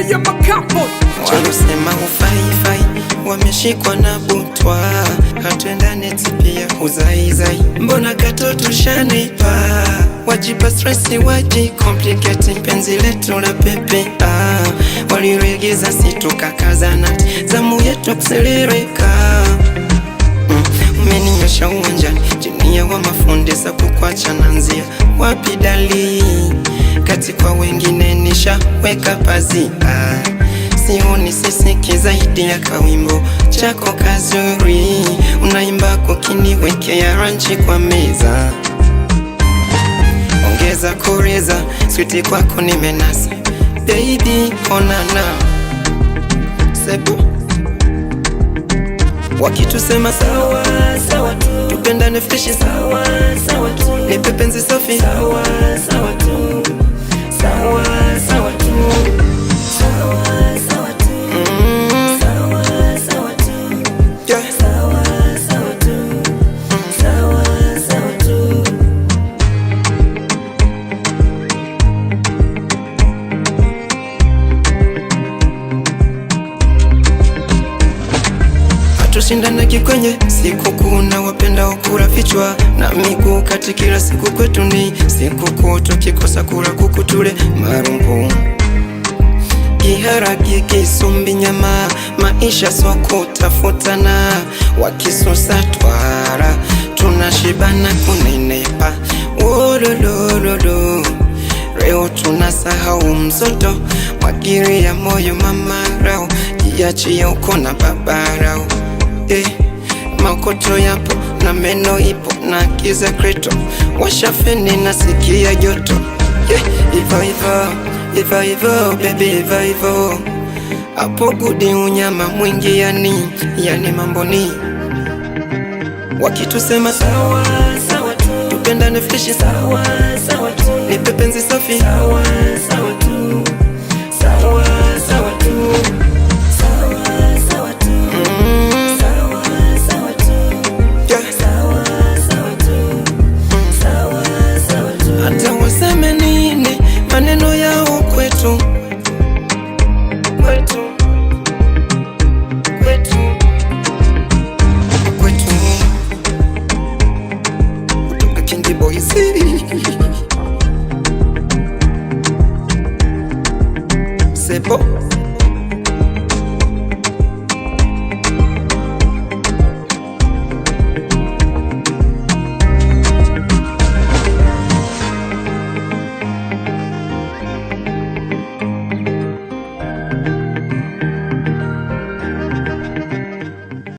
ya makapo. Walosema ufaifai wameshikwa na butwa, hatuendane pia huzaizai, mbona katoto shanipa, wajipa stressi waji complicate penzi letu la pepe. Waliregeza situkakazana, zamu yetu kuseleleka. Umeninyosha uwanjani, jinia wa mafundisa kukwacha nanzia wapi dali, kati kwa wengine nishaweka pazia. Sioni sisiki zaidi ya kawimbo chako kazuri, unaimba kukiniwekea ranchi kwa meza. Ongeza kureza, switi kwako nimenasa, baby onana sebo. Wakitusema sawa sawa tu, tupendane fresh sawa sawa tu, nipe penzi safi sawa sawa tu, sawa sawa tu, sawa sawa tu, sawa sawa tu, yeah. Sawa sawa tu, sawa sawa tu. Tushindanaki kwenye sikukuu na wapenda ukula vichwa na miguu kati, kila siku kwetu ni sikukuu, tukikosa kula kuku tule marumbu. Kiharagi kisumbi nyama, maisha soko tafutana, wakisusa twara tunashibana kunenepa. Wolololo leo tunasahau mzoto, magiri ya moyo mamarao, jiachie uko na babarao. Makoto yapo na meno ipo na kiza kreto, washafeni nasikia joto. Ivo ivo, ivo ivo, baby ivo ivo, hapo gudi unyama mwingi yani mamboni. Wakitusema sawa sawa tu, tupendane fresh sawa sawa tu, nipe penzi safi sawa sawa tu, sawa sawa tu, sawa sawa tu, hata waseme nini maneno yao kwetu, kwetu, kwetu, kwetu. Kutoka Kendi Boys Sebo.